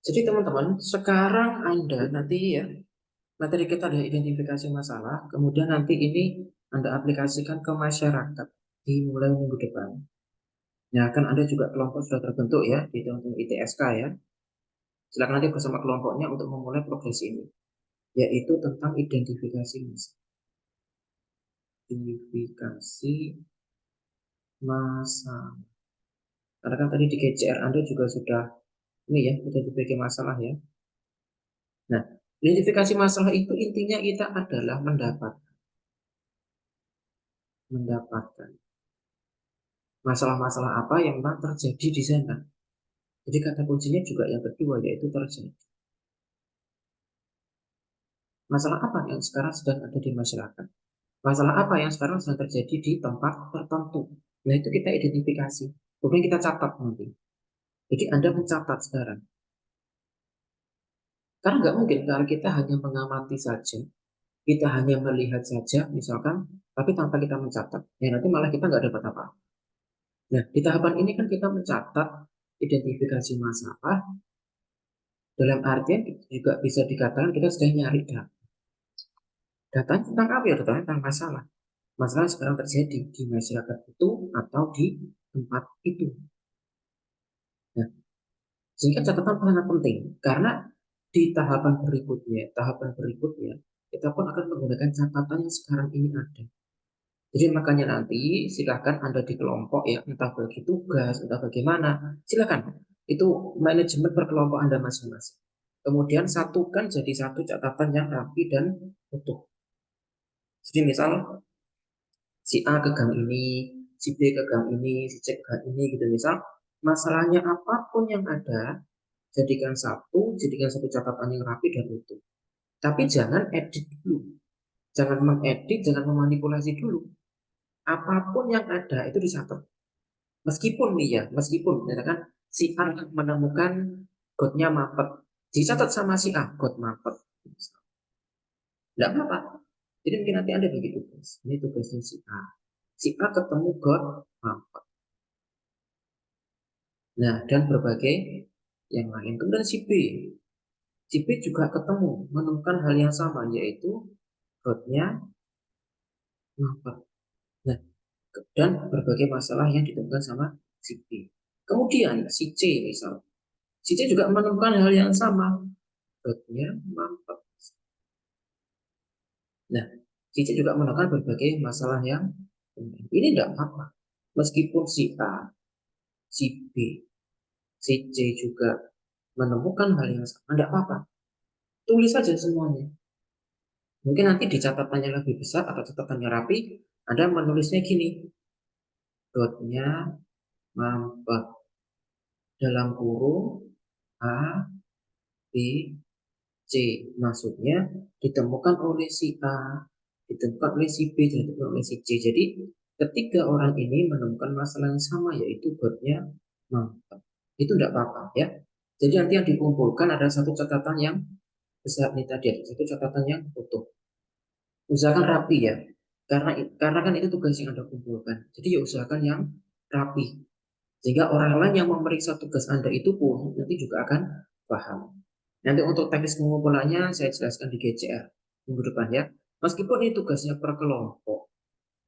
Jadi teman-teman, sekarang Anda nanti ya, materi kita ada identifikasi masalah, kemudian nanti ini Anda aplikasikan ke masyarakat dimulai minggu depan. Nah, kan Anda juga kelompok sudah terbentuk ya, di Teman-teman ITSK ya. Silakan nanti bersama kelompoknya untuk memulai progres ini, yaitu tentang identifikasi masalah. Identifikasi masalah. Karena kan tadi di GCR Anda juga sudah ini ya, identifikasi masalah ya. Nah, identifikasi masalah itu intinya kita adalah mendapatkan masalah-masalah apa yang memang terjadi di sana. Jadi kata kuncinya juga yang kedua yaitu terjadi. Masalah apa yang sekarang sedang ada di masyarakat? Masalah apa yang sekarang sedang terjadi di tempat tertentu? Nah itu kita identifikasi. Kemudian kita catat nanti. Jadi Anda mencatat sekarang. Karena nggak mungkin kalau kita hanya mengamati saja, kita hanya melihat saja misalkan, tapi tanpa kita mencatat. Ya nanti malah kita nggak dapat apa. Nah di tahapan ini kan kita mencatat identifikasi masalah. Dalam artian juga bisa dikatakan kita sudah nyari data. Datanya tentang apa ya? Datanya tentang masalah. Masalah yang sekarang terjadi di masyarakat itu atau di tempat itu. Nah, sehingga catatan sangat penting karena di tahapan berikutnya, kita pun akan menggunakan catatan yang sekarang ini ada. Jadi makanya nanti silahkan Anda di kelompok ya, entah bagi tugas, entah bagaimana, silahkan. Itu manajemen per kelompok Anda masing-masing. Kemudian satukan jadi satu catatan yang rapi dan utuh. Jadi misal si A ke gang ini, si B ke gang ini, si C ke gang ini gitu misal. Masalahnya apapun yang ada, jadikan satu catatan yang rapi dan utuh. Tapi jangan edit dulu. Jangan mengedit, jangan memanipulasi dulu. Apapun yang ada itu dicatat. Meskipun nih ya, meskipun misalkan si A menemukan godnya mapet, dicatat sama si A, god mapet. Tidak apa-apa. Jadi mungkin nanti Anda bagi tugas. Ini tugasnya si A. Si A ketemu god mapet. Nah, dan berbagai yang lain. Kemudian si B. Si B juga ketemu, menemukan hal yang sama, yaitu godnya mapet. Nah, dan berbagai masalah yang ditemukan sama si B. Kemudian si C misal. Si C juga menemukan hal yang sama, godnya mapet. Nah, si C juga menemukan berbagai masalah yang ini tidak apa. Meskipun si A, si B, si C juga menemukan hal yang sama, tidak apa-apa. Tulis saja semuanya. Mungkin nanti di catatannya lebih besar atau catatannya rapi, Anda menulisnya gini, dotnya mampet dalam kurung A, B, C. Maksudnya ditemukan oleh si A, ditemukan oleh si B, dan ditemukan oleh si C. Jadi ketiga orang ini menemukan masalah yang sama yaitu dotnya mampet. Itu tidak apa-apa ya. Jadi nanti yang dikumpulkan ada satu catatan yang besar nih tadi, ada satu catatan yang utuh. Usahakan rapi ya, karena kan itu tugas yang Anda kumpulkan. Jadi ya usahakan yang rapi, sehingga orang lain yang memeriksa tugas Anda itu pun nanti juga akan paham. Nanti untuk teknis pengumpulannya saya jelaskan di GCR minggu depan ya. Meskipun ini tugasnya per kelompok,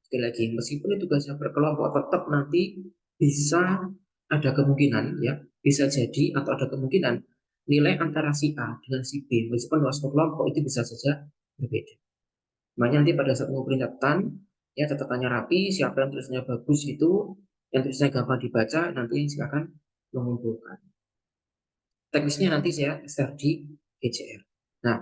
sekali lagi, meskipun ini tugasnya per kelompok, tetap nanti bisa ada kemungkinan ya, bisa jadi atau ada kemungkinan nilai antara si A dengan si B, meskipun luas kelompok itu bisa saja berbeda. Makanya nanti pada saat ngumpulin catatan, ya catatannya rapi, siapa yang tulisnya bagus itu, yang tulisnya gampang dibaca, nanti silakan mengumpulkan. Teknisnya nanti saya share di GCR. Nah,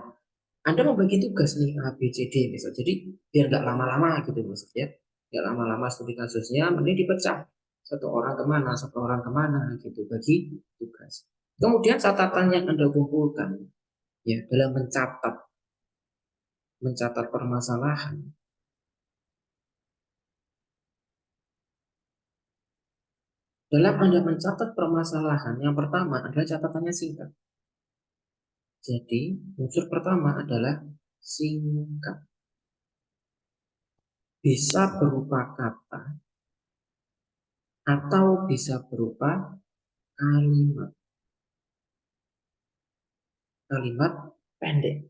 Anda membagi tugas nih A, B, C, D, misal. Jadi biar nggak lama-lama gitu maksudnya. Nggak lama-lama studi kasusnya, mending dipecah. Satu orang kemana gitu, bagi tugas. Kemudian catatan yang Anda kumpulkan, ya dalam mencatat permasalahan. Dalam Anda mencatat permasalahan, yang pertama adalah catatannya singkat. Jadi, unsur pertama adalah singkat. Bisa berupa kata atau bisa berupa kalimat. kalimat pendek.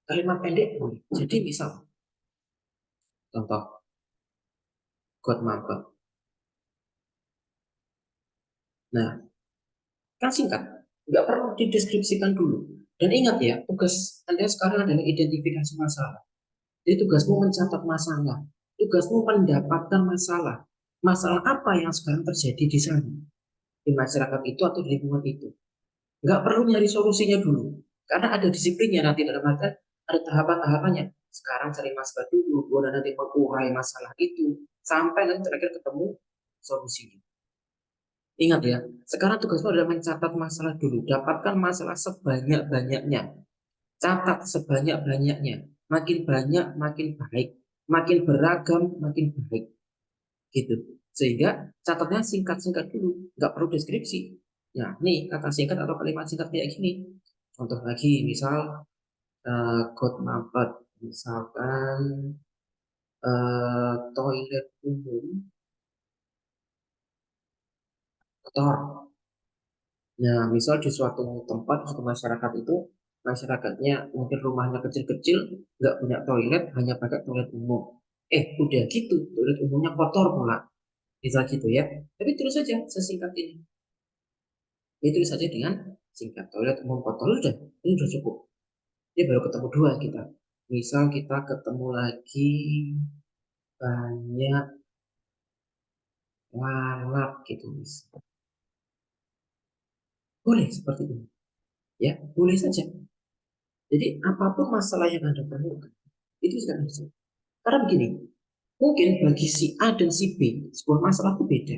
Kalimat pendek boleh. Jadi misal, contoh, got mampet. Nah, kan singkat. Nggak perlu dideskripsikan dulu. Dan ingat ya, tugas Anda sekarang adalah identifikasi masalah. Jadi tugasmu mencatat masalah. Tugasmu mendapatkan masalah. Masalah apa yang sekarang terjadi di sana? Di masyarakat itu atau di lingkungan itu. Nggak perlu nyari solusinya dulu. Karena ada disiplinnya nanti dalam artian ada tahapan-tahapannya. Sekarang cari masalah dulu, kemudian nanti mengurai masalah itu. Sampai nanti terakhir ketemu solusinya. Ingat ya, sekarang tugasmu adalah mencatat masalah dulu. Dapatkan masalah sebanyak-banyaknya. Catat sebanyak-banyaknya. Makin banyak, makin baik. Makin beragam, makin baik. Gitu. Sehingga catatnya singkat-singkat dulu. Nggak perlu deskripsi. Nah, nih kata singkat atau kalimat singkat kayak gini. Contoh lagi, misal code mampet. Misalkan toilet umum kotor. Nah, misal di suatu tempat, suatu masyarakat itu, masyarakatnya mungkin rumahnya kecil-kecil, nggak punya toilet, hanya pakai toilet umum. Udah gitu, toilet umumnya kotor pula. Misal gitu ya. Tapi terus saja, sesingkat ini. Ya, tulis saja dengan singkat. Toilet umum kotor, udah. Ini udah cukup. Ini baru ketemu dua kita. Misal kita ketemu lagi banyak lalat gitu. Misal. Boleh seperti ini. Ya, boleh saja. Jadi apapun masalah yang Anda temukan, itu sudah bisa. Karena begini, mungkin bagi si A dan si B, sebuah masalah itu beda.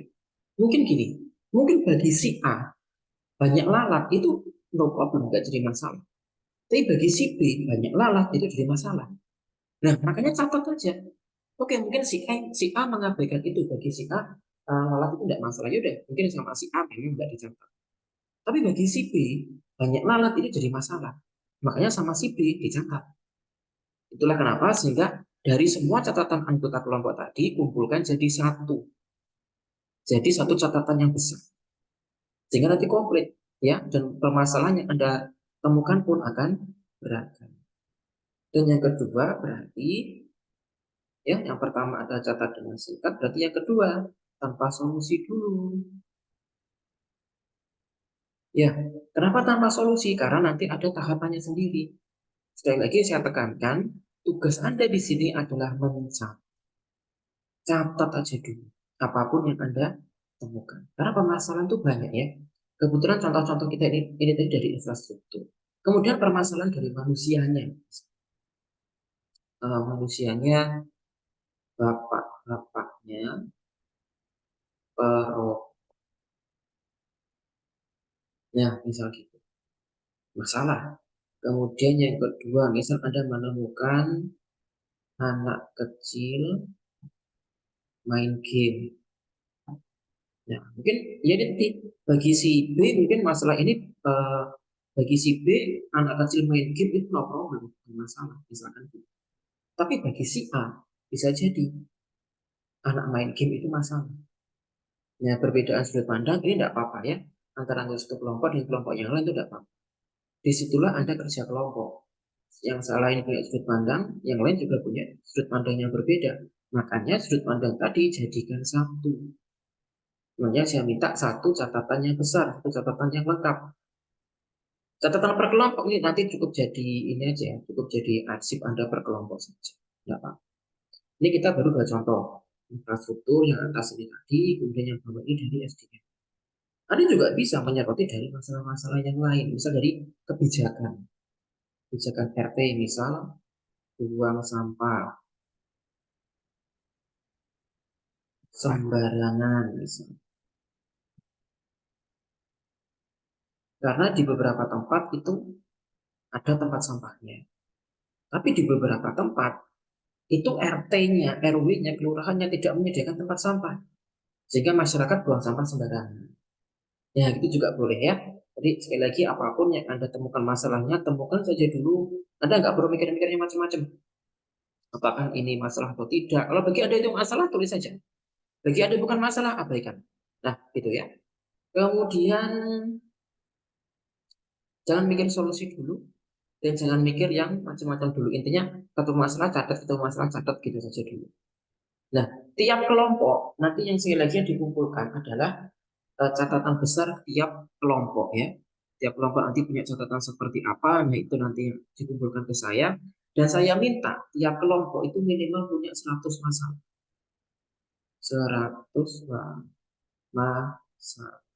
Mungkin gini, mungkin bagi si A, banyak lalat itu no problem, nggak jadi masalah. Tapi bagi si B, banyak lalat itu jadi masalah. Nah, makanya catat aja. Oke, mungkin si A mengabaikan itu. Bagi si A, lalat itu tidak masalah. Yaudah, mungkin sama si A memang nggak dicatat. Tapi bagi si B, banyak lalat itu jadi masalah. Makanya sama si B dicatat. Itulah kenapa sehingga dari semua catatan anggota kelompok tadi kumpulkan jadi satu. Jadi satu catatan yang besar. Sehingga nanti komplit ya dan permasalahan yang Anda temukan pun akan beragam. Dan yang kedua berarti ya yang pertama ada catat dengan singkat, berarti yang kedua tanpa solusi dulu. Ya, kenapa tanpa solusi? Karena nanti ada tahapannya sendiri. Sekali lagi saya tekankan, tugas Anda di sini adalah mencatat. Catat aja dulu apapun yang Anda temukan. Karena permasalahan itu banyak ya. Kebetulan contoh-contoh kita ini tadi dari infrastruktur. Kemudian permasalahan dari manusianya. Manusianya, bapak-bapaknya, perokoknya, misal gitu. Masalah. Kemudian yang kedua, misal Anda menemukan anak kecil main game. Nah, mungkin ya nanti bagi si B mungkin masalah ini bagi si B anak kecil main game itu no problem, bukan masalah misalkan gitu. Tapi bagi si A bisa jadi anak main game itu masalah. Nah, perbedaan sudut pandang ini tidak apa-apa ya antara satu kelompok dan kelompok yang lain itu tidak apa-apa. Disitulah Anda kerja kelompok. Yang lain punya sudut pandang, yang lain juga punya sudut pandang yang berbeda. Makanya sudut pandang tadi jadikan satu. Makanya saya minta satu catatan yang besar, satu catatan yang lengkap. Catatan per kelompok ini nanti cukup jadi ini aja ya, cukup jadi arsip Anda per kelompok saja. Tidak apa. Ini kita baru dua contoh. Infrastruktur yang atas ini tadi, kemudian yang bawah ini dari SDM. Anda juga bisa menyoroti dari masalah-masalah yang lain, misal dari kebijakan. Kebijakan RT misal, buang sampah sembarangan misal. Karena di beberapa tempat itu ada tempat sampahnya. Tapi di beberapa tempat itu RT-nya, RW-nya, kelurahannya tidak menyediakan tempat sampah. Sehingga masyarakat buang sampah sembarangan. Ya, itu juga boleh ya. Jadi sekali lagi apapun yang Anda temukan masalahnya, temukan saja dulu. Anda nggak perlu mikir-mikir yang macam-macam. Apakah ini masalah atau tidak. Kalau bagi Anda itu masalah, tulis saja. Bagi Anda bukan masalah, abaikan. Nah, gitu ya. Kemudian Jangan mikir solusi dulu dan jangan mikir yang macam-macam dulu. Intinya ketemu masalah catat gitu saja dulu. Nah, tiap kelompok nanti yang sekali lagi yang dikumpulkan adalah catatan besar tiap kelompok ya. Tiap kelompok nanti punya catatan seperti apa, nah itu nanti yang dikumpulkan ke saya. Dan saya minta tiap kelompok itu minimal punya 100 masalah. 100 masalah.